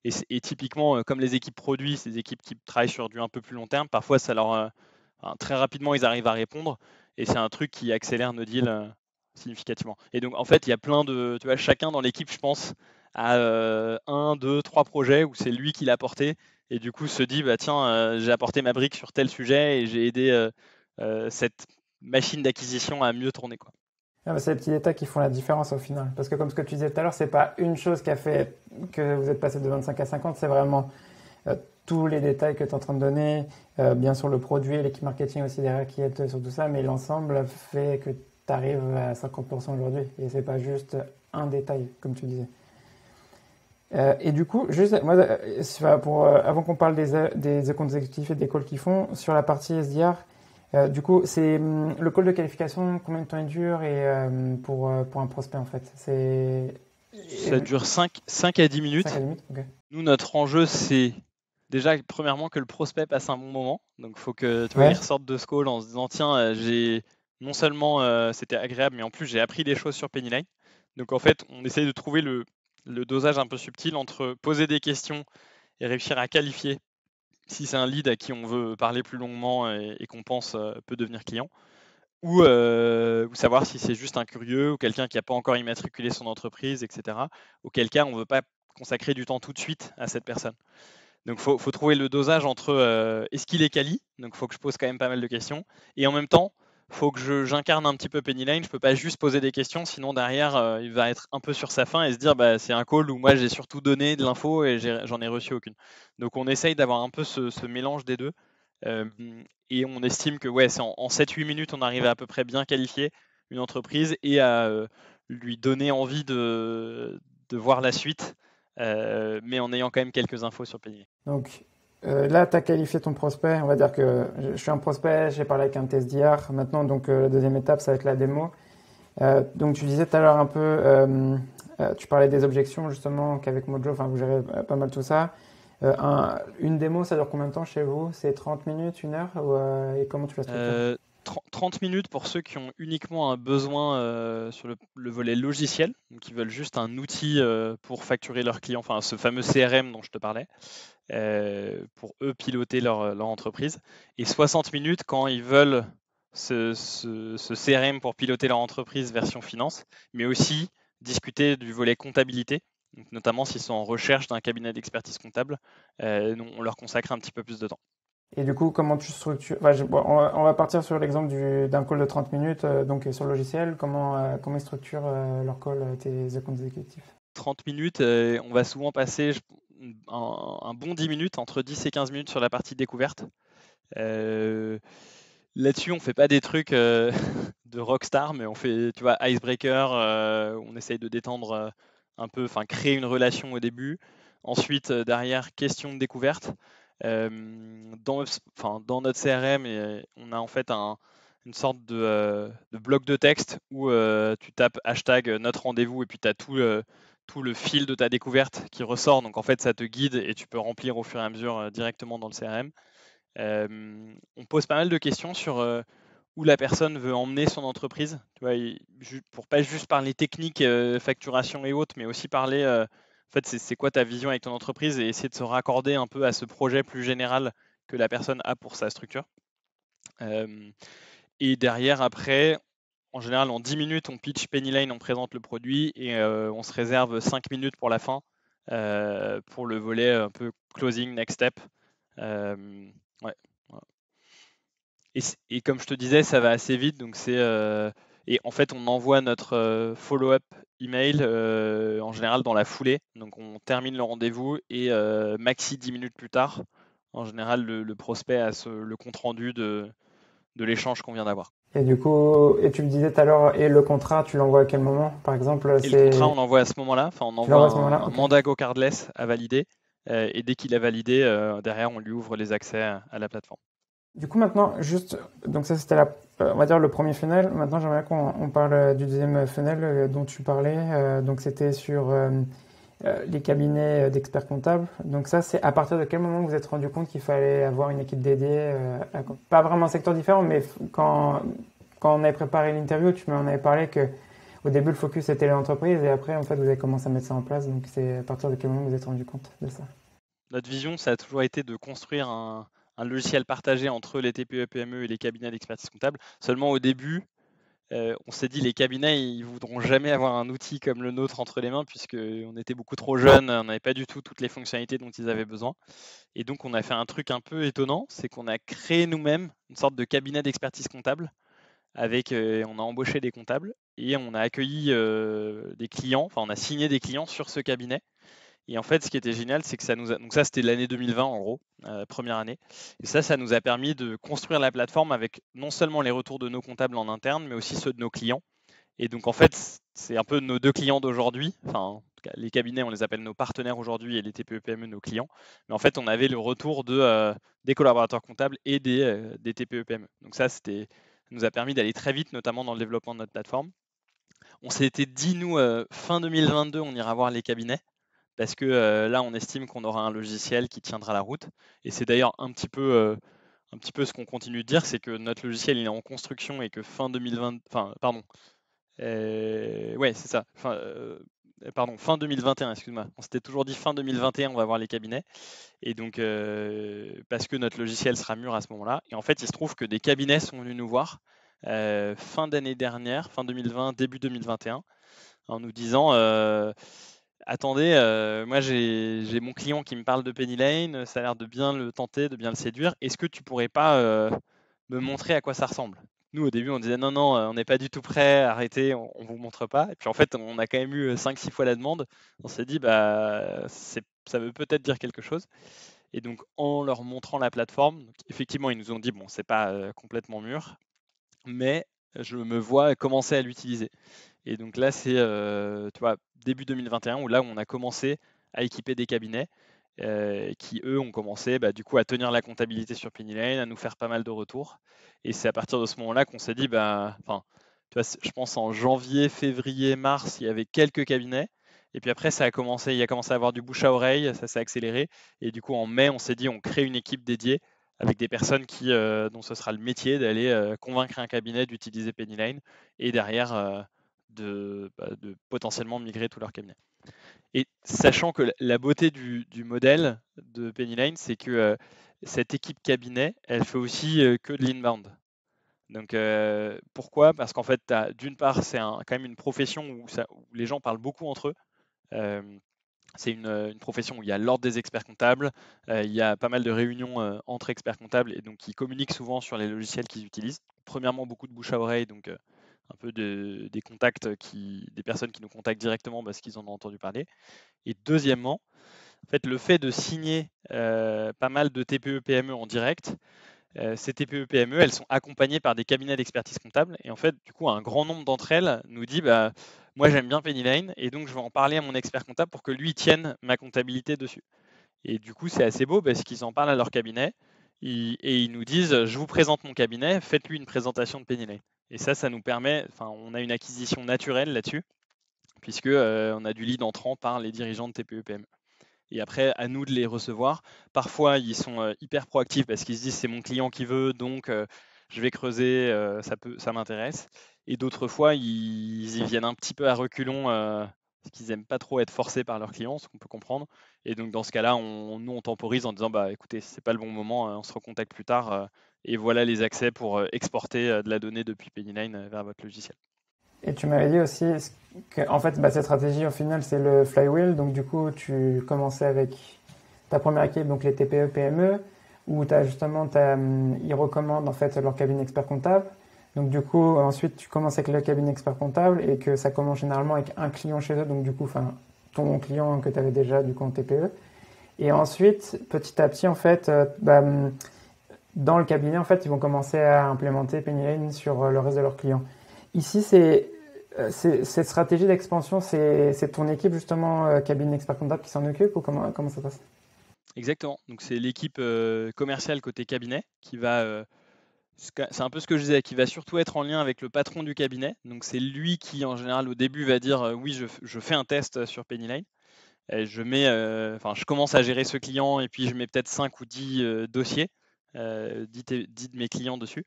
Et typiquement, comme les équipes produits, ces équipes qui travaillent sur du un peu plus long terme, parfois ça enfin, très rapidement ils arrivent à répondre et c'est un truc qui accélère nos deals significativement. Et donc en fait, il y a plein de, tu vois, chacun dans l'équipe, je pense, a un, deux, trois projets où c'est lui qui l'a porté et du coup se dit, bah tiens, j'ai apporté ma brique sur tel sujet et j'ai aidé cette machine d'acquisition à mieux tourner, quoi. Ah, bah, c'est les petits détails qui font la différence au final. Parce que comme ce que tu disais tout à l'heure, c'est pas une chose qui a fait que vous êtes passé de 25 à 50, c'est vraiment tous les détails que tu es en train de donner, bien sûr le produit, l'équipe marketing aussi derrière qui aide sur tout ça, mais l'ensemble fait que tu arrives à 50% aujourd'hui. Et c'est pas juste un détail, comme tu disais. Et du coup, juste, moi, avant qu'on parle des comptes exécutifs et des calls qu'ils font, sur la partie SDR, du coup, c'est le call de qualification, combien de temps il dure et pour un prospect en fait Ça dure 5 à 10 5 minutes. à 10 minutes, ok. Nous, notre enjeu, c'est déjà, premièrement, que le prospect passe un bon moment. Donc, il faut que tu vois, il Ouais. ressorte de ce call en se disant, tiens, j'ai non seulement c'était agréable, mais en plus, j'ai appris des choses sur Pennyline. Donc, en fait, on essaye de trouver le dosage un peu subtil entre poser des questions et réussir à qualifier si c'est un lead à qui on veut parler plus longuement et qu'on pense peut devenir client, ou savoir si c'est juste un curieux ou quelqu'un qui n'a pas encore immatriculé son entreprise, etc. Auquel cas, on ne veut pas consacrer du temps tout de suite à cette personne. Donc, faut trouver le dosage entre est-ce qu'il est quali, donc il faut que je pose quand même pas mal de questions, et en même temps, il faut que j'incarne un petit peu Pennyline. Je ne peux pas juste poser des questions, sinon derrière, il va être un peu sur sa faim et se dire bah, c'est un call où moi j'ai surtout donné de l'info et j'en ai reçu aucune. Donc, on essaye d'avoir un peu ce mélange des deux. Euh, et on estime que ouais, c'est en 7-8 minutes, on arrive à peu près bien qualifier une entreprise et à lui donner envie de voir la suite, mais en ayant quand même quelques infos sur Penny. Donc là, tu as qualifié ton prospect. On va dire que je suis un prospect, j'ai parlé avec un test d'IR. Maintenant, donc la deuxième étape, ça va être la démo. Donc tu disais tout à l'heure un peu, tu parlais des objections justement qu'avec Mojo, enfin vous gérez pas mal tout ça. Une démo, ça dure combien de temps chez vous? C'est 30 minutes, 1 heure et comment tu la structures? 30 minutes pour ceux qui ont uniquement un besoin sur le volet logiciel, donc qui veulent juste un outil pour facturer leurs clients, enfin ce fameux CRM dont je te parlais, pour eux piloter leur entreprise. Et 60 minutes quand ils veulent ce CRM pour piloter leur entreprise version finance, mais aussi discuter du volet comptabilité, donc notamment s'ils sont en recherche d'un cabinet d'expertise comptable, on leur consacre un petit peu plus de temps. Et du coup, comment tu structures? Enfin, bon, on va partir sur l'exemple d'un call de 30 minutes, donc sur le logiciel. Comment ils structurent leur call, tes accounts exécutifs? 30 minutes, on va souvent passer un bon 10 minutes, entre 10 et 15 minutes sur la partie découverte. Là-dessus, on fait pas des trucs de rockstar, mais on fait, tu vois, icebreaker, on essaye de détendre un peu, enfin créer une relation au début. Ensuite, derrière, question de découverte. Dans notre CRM, on a en fait une sorte de bloc de texte où tu tapes hashtag notre rendez-vous et puis tu as tout le fil de ta découverte qui ressort. Donc en fait, ça te guide et tu peux remplir au fur et à mesure directement dans le CRM. On pose pas mal de questions sur où la personne veut emmener son entreprise, tu vois, pour pas juste parler technique, facturation et autres, mais aussi parler, en fait, c'est quoi ta vision avec ton entreprise et essayer de se raccorder un peu à ce projet plus général que la personne a pour sa structure. Et derrière, après, en général, en 10 minutes, on pitch Pennyline, on présente le produit et on se réserve 5 minutes pour la fin, pour le volet un peu closing, next step. Ouais. Voilà. Et comme je te disais, ça va assez vite. Donc et en fait, on envoie notre follow-up email en général dans la foulée. Donc on termine le rendez-vous et maxi 10 minutes plus tard, en général, le prospect a le compte rendu de l'échange qu'on vient d'avoir. Et du coup, et tu me disais tout à l'heure, et le contrat, tu l'envoies à quel moment? Par exemple, Et le contrat, on l'envoie à ce moment-là. Enfin, on tu envoie l'envoies à ce moment-là? un Ok. mandat Go Cardless à valider. Et dès qu'il a validé, derrière, on lui ouvre les accès à la plateforme. Du coup, maintenant, juste, donc ça c'était on va dire le premier funnel. Maintenant, j'aimerais qu'on parle du deuxième funnel dont tu parlais. Donc, c'était sur les cabinets d'experts comptables. Donc, ça, c'est à partir de quel moment vous vous êtes rendu compte qu'il fallait avoir une équipe dédiée pas vraiment un secteur différent, mais quand on avait préparé l'interview, tu m'en avais parlé que au début, le focus était l'entreprise et après, en fait, vous avez commencé à mettre ça en place. Donc, c'est à partir de quel moment vous vous êtes rendu compte de ça? Notre vision, ça a toujours été de construire un logiciel partagé entre les TPE-PME et les cabinets d'expertise comptable. Seulement au début, on s'est dit les cabinets, ils voudront jamais avoir un outil comme le nôtre entre les mains puisqu'on était beaucoup trop jeunes, on n'avait pas du tout toutes les fonctionnalités dont ils avaient besoin. Et donc on a fait un truc un peu étonnant, c'est qu'on a créé nous-mêmes une sorte de cabinet d'expertise comptable on a embauché des comptables et on a accueilli des clients, enfin on a signé des clients sur ce cabinet. Et en fait, ce qui était génial, c'est que donc ça, c'était l'année 2020 en gros, première année. Et ça nous a permis de construire la plateforme avec non seulement les retours de nos comptables en interne, mais aussi ceux de nos clients. Et donc, en fait, c'est un peu nos deux clients d'aujourd'hui. Enfin, en tout cas, les cabinets, on les appelle nos partenaires aujourd'hui et les TPE-PME, nos clients. Mais en fait, on avait le retour des collaborateurs comptables et des TPE-PME. Donc ça nous a permis d'aller très vite, notamment dans le développement de notre plateforme. On s'était dit, nous, fin 2022, on ira voir les cabinets parce que là, on estime qu'on aura un logiciel qui tiendra la route. Et c'est d'ailleurs un petit peu ce qu'on continue de dire, c'est que notre logiciel il est en construction et que fin 2020, enfin, pardon, ouais, c'est ça, pardon, fin 2021, excuse-moi. On s'était toujours dit fin 2021, on va voir les cabinets. Et donc, parce que notre logiciel sera mûr à ce moment-là. Et en fait, il se trouve que des cabinets sont venus nous voir fin d'année dernière, fin 2020, début 2021, en nous disant attendez, moi j'ai mon client qui me parle de Penny Lane, ça a l'air de bien le tenter, de bien le séduire. Est-ce que tu pourrais pas me montrer à quoi ça ressemble? Nous, au début, on disait non, non, on n'est pas du tout prêt, arrêtez, on ne vous montre pas. Et puis en fait, on a quand même eu 5-6 fois la demande. On s'est dit, bah, ça veut peut-être dire quelque chose. Et donc, en leur montrant la plateforme, donc, effectivement, ils nous ont dit, bon, c'est pas complètement mûr, mais je me vois commencer à l'utiliser. Et donc là, c'est tu vois, début 2021 où là, on a commencé à équiper des cabinets qui, eux, ont commencé bah, du coup à tenir la comptabilité sur Penny Lane, à nous faire pas mal de retours. Et c'est à partir de ce moment-là qu'on s'est dit, bah, enfin, tu vois, je pense en janvier, février, mars, il y avait quelques cabinets. Et puis après, il a commencé à avoir du bouche à oreille, ça s'est accéléré. Et du coup, en mai, on s'est dit, on crée une équipe dédiée avec des personnes dont ce sera le métier d'aller convaincre un cabinet d'utiliser Penny Lane et derrière de potentiellement migrer tout leur cabinet. Et sachant que la beauté du modèle de Penny Lane, c'est que cette équipe cabinet, elle fait aussi que de l'inbound. Donc pourquoi? Parce qu'en fait, d'une part, c'est quand même une profession où les gens parlent beaucoup entre eux. Euh, c'est une profession où il y a l'ordre des experts comptables, il y a pas mal de réunions entre experts comptables et donc ils communiquent souvent sur les logiciels qu'ils utilisent. Premièrement, beaucoup de bouche à oreille, donc un peu des contacts, des personnes qui nous contactent directement parce qu'ils en ont entendu parler. Et deuxièmement, en fait, le fait de signer pas mal de TPE-PME en direct, ces TPE-PME, elles sont accompagnées par des cabinets d'expertise comptable. Et en fait, du coup, un grand nombre d'entre elles nous dit bah, moi, j'aime bien Penny Lane et donc je vais en parler à mon expert comptable pour que lui tienne ma comptabilité dessus. Et du coup, c'est assez beau parce qu'ils en parlent à leur cabinet et ils nous disent je vous présente mon cabinet, faites-lui une présentation de Penny Lane. Et ça nous permet, enfin, on a une acquisition naturelle là-dessus puisque on a du lead entrant par les dirigeants de TPE-PME. Et après, à nous de les recevoir. Parfois, ils sont hyper proactifs parce qu'ils se disent c'est mon client qui veut, donc je vais creuser, ça m'intéresse. Et d'autres fois, ils y viennent un petit peu à reculons parce qu'ils n'aiment pas trop être forcés par leurs clients, ce qu'on peut comprendre. Et donc dans ce cas-là, nous on temporise en disant bah écoutez, c'est pas le bon moment, on se recontacte plus tard. Et voilà les accès pour exporter de la donnée depuis Pennyline vers votre logiciel. Et tu m'avais dit aussi que, en fait, cette stratégie, au final, c'est le flywheel. Donc, du coup, tu commençais avec ta première équipe, donc les TPE, PME. où ils recommandent en fait leur cabinet expert comptable. Donc du coup, ensuite, tu commences avec le cabinet expert comptable et que ça commence généralement avec un client chez eux. Donc du coup, enfin, ton client que tu avais déjà du coup en TPE. Et ensuite, petit à petit, en fait, dans le cabinet, en fait, ils vont commencer à implémenter Pennyline sur le reste de leurs clients. Ici, cette stratégie d'expansion, c'est ton équipe justement, cabinet expert comptable qui s'en occupe ou comment ça se passe? Exactement. Donc c'est l'équipe commerciale côté cabinet qui va, c'est un peu ce que je disais, qui va surtout être en lien avec le patron du cabinet. Donc c'est lui qui en général au début va dire oui, je fais un test sur Pennyline. Et je commence à gérer ce client et puis je mets peut-être 5 ou 10 dossiers, 10 de mes clients dessus.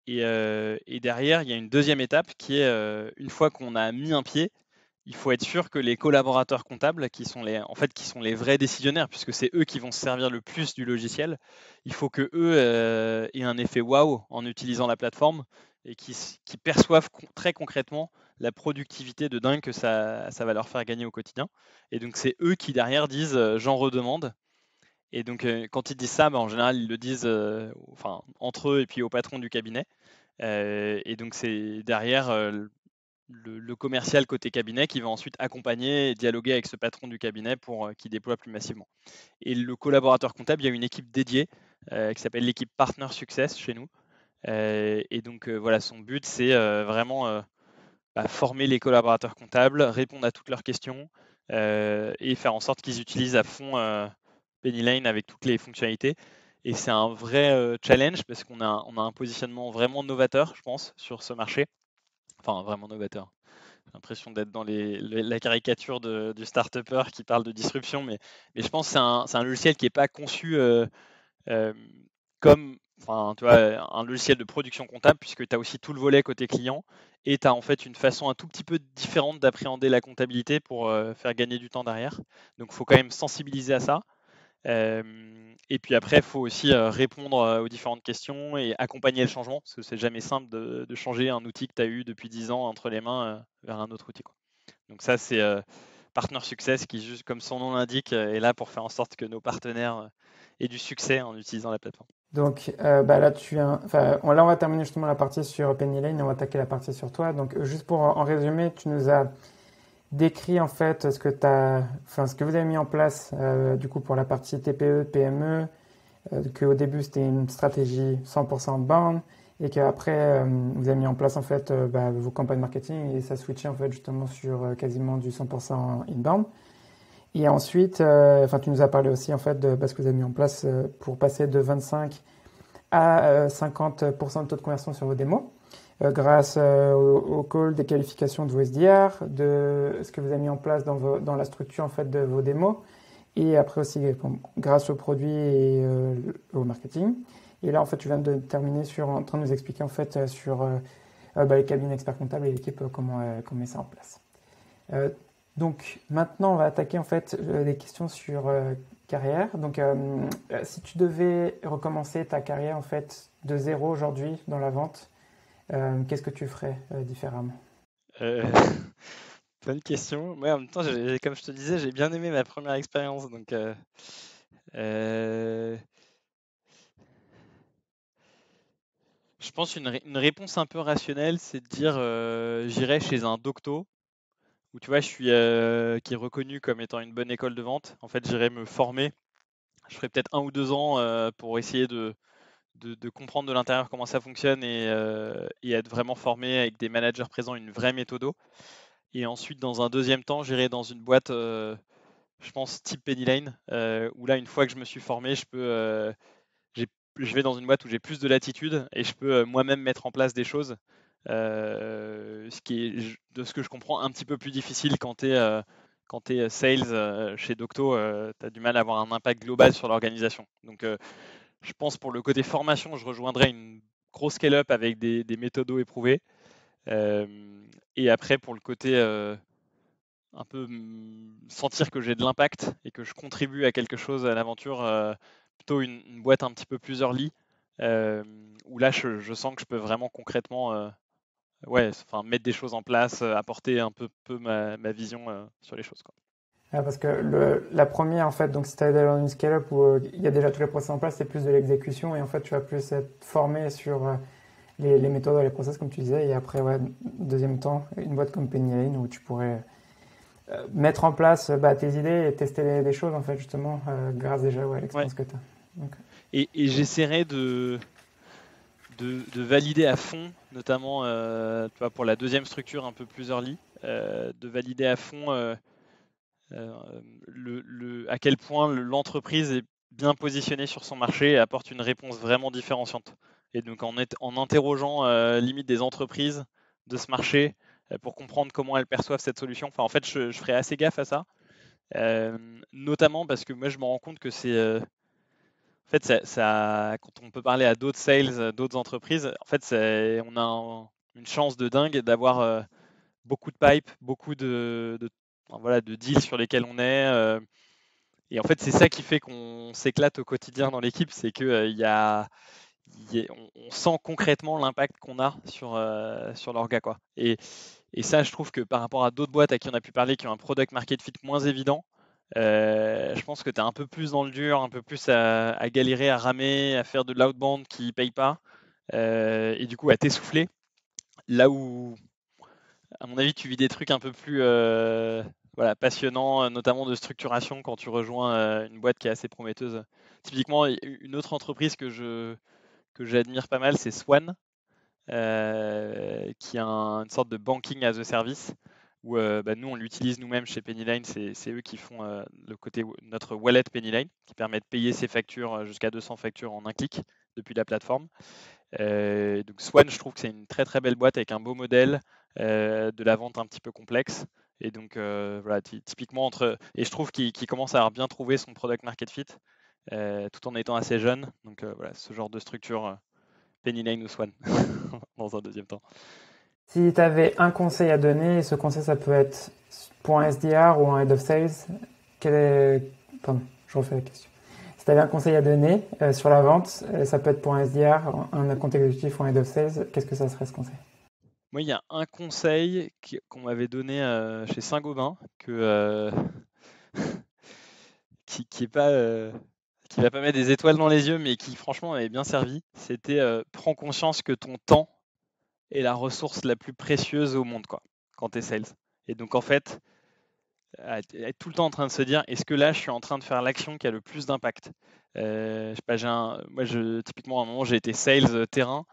Et derrière, il y a une deuxième étape qui est, une fois qu'on a mis un pied, il faut être sûr que les collaborateurs comptables, qui sont les vrais décisionnaires, puisque c'est eux qui vont se servir le plus du logiciel, il faut que eux aient un effet waouh en utilisant la plateforme et qui perçoivent très concrètement la productivité de dingue que ça va leur faire gagner au quotidien. Et donc c'est eux qui derrière disent j'en redemande. Et donc quand ils disent ça, en général ils le disent enfin, entre eux et puis au patron du cabinet. Et donc c'est derrière le commercial côté cabinet qui va ensuite accompagner et dialoguer avec ce patron du cabinet pour qu'il déploie plus massivement. Et le collaborateur comptable, il y a une équipe dédiée qui s'appelle l'équipe Partner Success chez nous. Et donc voilà, son but c'est vraiment former les collaborateurs comptables, répondre à toutes leurs questions et faire en sorte qu'ils utilisent à fond Pennyline avec toutes les fonctionnalités. Et c'est un vrai challenge parce qu'on a un positionnement vraiment novateur, je pense, sur ce marché. Enfin, vraiment novateur. J'ai l'impression d'être dans la caricature du start-upper qui parle de disruption, mais je pense que c'est un logiciel qui n'est pas conçu euh, comme enfin, tu vois, un logiciel de production comptable, puisque tu as aussi tout le volet côté client, et tu as en fait une façon un tout petit peu différente d'appréhender la comptabilité pour faire gagner du temps derrière. Donc il faut quand même sensibiliser à ça. Et puis après, il faut aussi répondre aux différentes questions et accompagner le changement, parce que c'est jamais simple de changer un outil que tu as eu depuis 10 ans entre les mains vers un autre outil, quoi. Donc ça, c'est Partner Success qui, juste comme son nom l'indique, est là pour faire en sorte que nos partenaires aient du succès en utilisant la plateforme. Donc là, on va terminer justement la partie sur Pennyline et on va attaquer la partie sur toi. Donc juste pour en résumé, tu nous as décrit en fait ce que vous avez mis en place du coup pour la partie TPE, PME, qu'au début c'était une stratégie 100% outbound et qu'après vous avez mis en place en fait vos campagnes marketing et ça switchait en fait justement sur quasiment du 100% inbound. Et ensuite, tu nous as parlé aussi en fait de ce que vous avez mis en place pour passer de 25 à 50% de taux de conversion sur vos démos, grâce au call des qualifications de vos SDR, de ce que vous avez mis en place dans la structure en fait de vos démos, et après aussi grâce aux produits et au marketing. Et là, en fait, tu viens de terminer en train de nous expliquer en fait sur les cabinets experts comptables et l'équipe comment met ça en place. Donc maintenant, on va attaquer en fait les questions sur carrière. Donc, si tu devais recommencer ta carrière en fait de zéro aujourd'hui dans la vente, qu'est-ce que tu ferais différemment? Euh, Bonne question. Ouais, en même temps, comme je te disais, j'ai bien aimé ma première expérience. Donc, euh, je pense une réponse un peu rationnelle, c'est de dire j'irai chez un docto où tu vois, qui est reconnu comme étant une bonne école de vente. En fait, j'irai me former. Je ferai peut-être 1 ou 2 ans pour essayer de comprendre de l'intérieur comment ça fonctionne et être vraiment formé avec des managers présents, une vraie méthodo. Et ensuite, dans un deuxième temps, j'irai dans une boîte, je pense, type Pennyline, où là, une fois que je me suis formé, j'ai- je vais dans une boîte où j'ai plus de latitude et je peux moi-même mettre en place des choses. Ce qui est, de ce que je comprends, un petit peu plus difficile quand tu es sales chez Docto, tu as du mal à avoir un impact global sur l'organisation. Donc, je pense pour le côté formation, je rejoindrai une grosse scale-up avec des méthodos éprouvés. Euh, et après, pour le côté un peu sentir que j'ai de l'impact et que je contribue à quelque chose à l'aventure, plutôt une boîte un petit peu plus early, euh, où là, je sens que je peux vraiment concrètement mettre des choses en place, apporter un peu ma vision sur les choses, quoi. Parce que la première, en fait, donc si tu es dans une scale-up où il y a déjà tous les process en place, c'est plus de l'exécution et en fait, tu vas plus être formé sur les méthodes, les process, comme tu disais. Et après, ouais, deuxième temps, une boîte comme Penny Lane où tu pourrais mettre en place tes idées et tester des choses, en fait, justement, grâce déjà à Ouais. l'expérience que tu as. Donc, Et j'essaierai de valider à fond, notamment tu vois, pour la deuxième structure un peu plus early, de valider à fond à quel point l'entreprise est bien positionnée sur son marché et apporte une réponse vraiment différenciante. Et donc en interrogeant limite des entreprises de ce marché pour comprendre comment elles perçoivent cette solution. Enfin, en fait, je ferai assez gaffe à ça, notamment parce que moi, je me rends compte que c'est en fait, quand on peut parler à d'autres sales, d'autres entreprises, en fait, on a une chance de dingue d'avoir beaucoup de pipe, beaucoup enfin, voilà, de deals sur lesquels on est. Et en fait, c'est ça qui fait qu'on s'éclate au quotidien dans l'équipe, c'est que on sent concrètement l'impact qu'on a sur l'orga, quoi. Et ça, je trouve que par rapport à d'autres boîtes à qui on a pu parler, qui ont un product market fit moins évident, je pense que tu es un peu plus dans le dur, un peu plus à galérer, à ramer, à faire de l'outbound qui ne paye pas, et du coup à t'essouffler. Là où, à mon avis, tu vis des trucs un peu plus voilà, passionnants, notamment de structuration quand tu rejoins une boîte qui est assez prometteuse. Typiquement, une autre entreprise que j'admire pas mal, c'est Swan, qui est une sorte de banking as a service, où nous, on l'utilise nous-mêmes chez Pennyline. C'est eux qui font notre wallet Pennyline, qui permet de payer ses factures jusqu'à 200 factures en un clic depuis la plateforme. Donc Swan, je trouve que c'est une très très belle boîte avec un beau modèle, de la vente un petit peu complexe. Et donc voilà, typiquement et je trouve qu'il commence à avoir bien trouvé son product market fit, tout en étant assez jeune. Donc voilà, ce genre de structure, Pennyline ou Swan, dans un deuxième temps. si tu avais un conseil à donner, et ce conseil, ça peut être pour un SDR ou un Head of Sales, quel est... Pardon, je refais la question. Si tu avais un conseil à donner sur la vente, ça peut être pour un SDR, un compte exécutif ou un Head of Sales, qu'est-ce que ça serait ce conseil? Moi, il y a un conseil qu'on m'avait donné chez Saint-Gobain qui est pas qui va pas mettre des étoiles dans les yeux, mais qui franchement m'avait bien servi. C'était prends conscience que ton temps est la ressource la plus précieuse au monde, quoi, quand tu es sales. Et donc en fait, être tout le temps en train de se dire, est-ce que là je suis en train de faire l'action qui a le plus d'impact? Je sais pas, typiquement à un moment j'ai été sales terrain.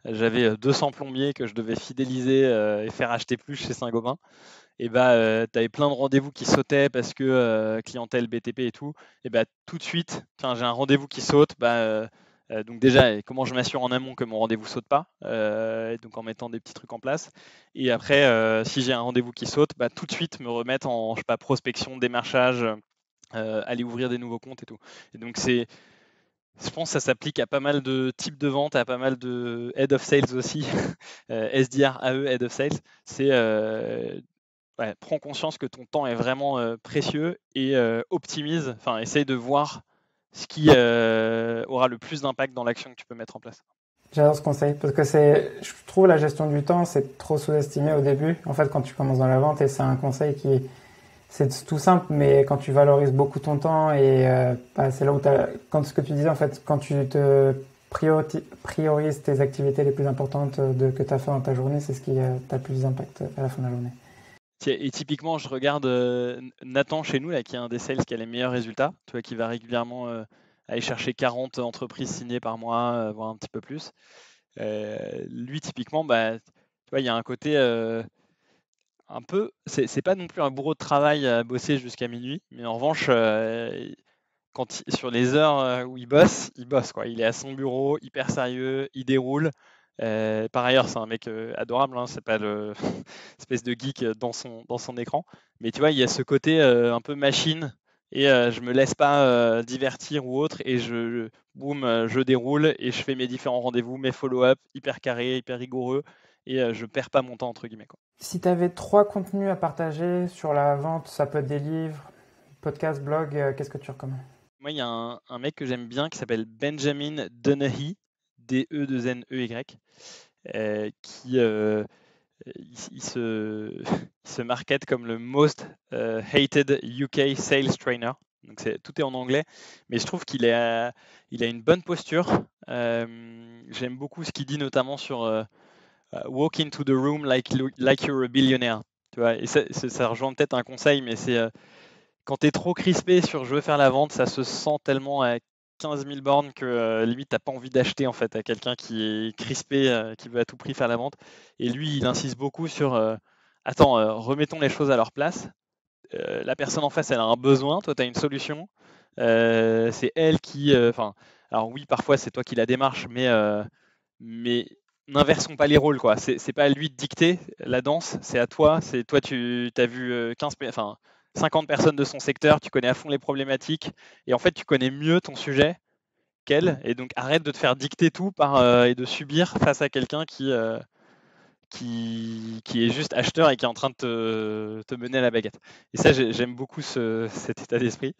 J'avais 200 plombiers que je devais fidéliser et faire acheter plus chez Saint-Gobain. Et tu avais plein de rendez-vous qui sautaient parce que clientèle BTP et tout. Et tout de suite, j'ai un rendez-vous qui saute. Donc déjà, comment je m'assure en amont que mon rendez-vous saute pas, et donc en mettant des petits trucs en place. Et après, si j'ai un rendez-vous qui saute, tout de suite me remettre en, je sais pas, prospection, démarchage, aller ouvrir des nouveaux comptes et tout. Et donc je pense que ça s'applique à pas mal de types de ventes, à pas mal de head of sales aussi, SDR, AE, head of sales. C'est ouais, prends conscience que ton temps est vraiment précieux et optimise, enfin essaye de voir ce qui aura le plus d'impact dans l'action que tu peux mettre en place. J'adore ce conseil parce que je trouve la gestion du temps, c'est trop sous-estimé au début. En fait, quand tu commences dans la vente, et c'est un conseil c'est tout simple, mais quand tu valorises beaucoup ton temps et c'est là où quand ce que tu disais en fait, quand tu te priorises tes activités les plus importantes que tu as fait dans ta journée, c'est ce qui a le plus d'impact à la fin de la journée. Et typiquement, je regarde Nathan chez nous, là, qui est un des sales qui a les meilleurs résultats, tu vois, qui va régulièrement aller chercher 40 entreprises signées par mois, voire un petit peu plus. Lui, typiquement, tu vois, il y a un côté un peu, c'est pas non plus un bourreau de travail à bosser jusqu'à minuit, mais en revanche, sur les heures où il bosse, quoi. Il est à son bureau, hyper sérieux, il déroule. Par ailleurs, c'est un mec adorable, hein, c'est pas le espèce de geek dans son écran. Mais tu vois, il y a ce côté un peu machine et je me laisse pas divertir ou autre et boum, je déroule et je fais mes différents rendez-vous, mes follow-up, hyper carré, hyper rigoureux et je perds pas mon temps entre guillemets, quoi. Si tu avais 3 contenus à partager sur la vente, ça peut être des livres, podcasts, blogs, qu'est-ce que tu recommandes? Moi, il y a un mec que j'aime bien qui s'appelle Benjamin Dennehy, D-E-2-N-E-Y, qui il se market comme le most hated UK sales trainer. Donc tout est en anglais, mais je trouve il a une bonne posture. J'aime beaucoup ce qu'il dit notamment sur walk into the room like you're a billionaire. Tu vois, et ça rejoint peut-être un conseil, mais c'est quand tu es trop crispé sur je veux faire la vente, ça se sent tellement à 15 000 bornes que limite, tu n'as pas envie d'acheter en fait à quelqu'un qui est crispé, qui veut à tout prix faire la vente. Et lui, il insiste beaucoup sur attends, remettons les choses à leur place. La personne en face, elle a un besoin, toi, tu as une solution. C'est elle qui. Enfin, alors oui, parfois, c'est toi qui la démarche, mais n'inversons pas les rôles, quoi. C'est pas à lui de dicter la danse, c'est à toi. C'est toi, tu as vu 50 personnes de son secteur, tu connais à fond les problématiques, et en fait, tu connais mieux ton sujet qu'elle, et donc arrête de te faire dicter tout et de subir face à quelqu'un qui est juste acheteur et qui est en train de te mener à la baguette. Et ça, j'aime beaucoup cet état d'esprit.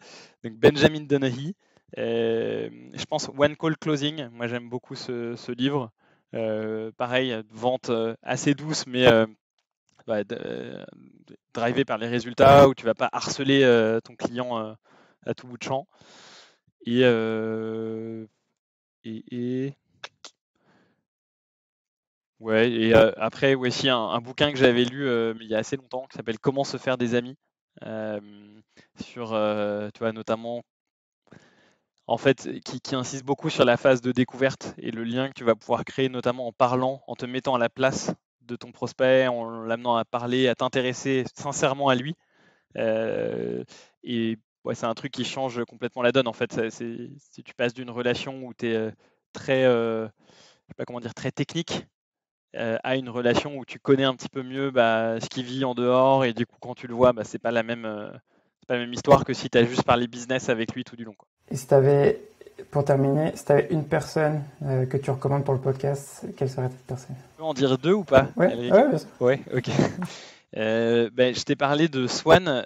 Donc Benjamin Donaghy, je pense One Call Closing, moi j'aime beaucoup ce livre. Pareil, vente assez douce, mais drivé par les résultats, où tu vas pas harceler ton client à tout bout de champ. Ouais, et après, aussi un bouquin que j'avais lu mais il y a assez longtemps, qui s'appelle Comment se faire des amis, euh, sur, tu vois, notamment, en fait, qui insiste beaucoup sur la phase de découverte et le lien que tu vas pouvoir créer, notamment en parlant, en te mettant à la place de ton prospect, en l'amenant à parler, à t'intéresser sincèrement à lui. Et ouais, c'est un truc qui change complètement la donne, en fait. Si tu passes d'une relation où tu es très, je sais pas comment dire, très technique, à une relation où tu connais un petit peu mieux ce qu'il vit en dehors, et du coup quand tu le vois, c'est pas c'est pas la même histoire que si tu as juste parlé business avec lui tout du long, quoi. Et pour terminer, si tu avais une personne que tu recommandes pour le podcast, quelle serait cette personne? Tu peux en dire deux ou pas, Ouais, Alric? ouais, bien sûr. Ouais, ok. Je t'ai parlé de Swan.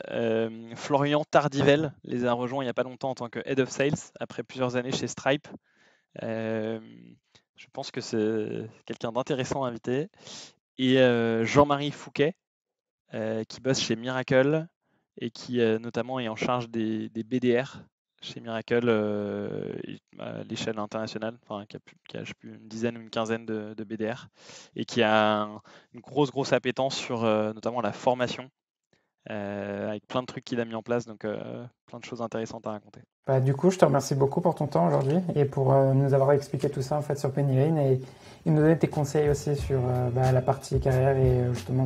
Florian Tardivelle les a rejoints il n'y a pas longtemps en tant que Head of Sales, après plusieurs années chez Stripe. Je pense que c'est quelqu'un d'intéressant à inviter. Et Jean-Marie Fouquet, qui bosse chez Miracle et qui notamment est en charge des BDR chez Miracle à l'échelle internationale, enfin, qui a je sais plus, une dizaine ou une quinzaine de BDR, et qui a une grosse appétence sur notamment la formation, avec plein de trucs qu'il a mis en place, donc plein de choses intéressantes à raconter. Du coup, je te remercie beaucoup pour ton temps aujourd'hui et pour nous avoir expliqué tout ça en fait sur Penny Lane et nous donner tes conseils aussi sur la partie carrière et justement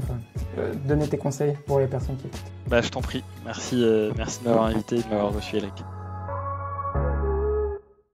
donner tes conseils pour les personnes qui écoutent. Je t'en prie. Merci de m'avoir invité et de m'avoir reçu, Eric.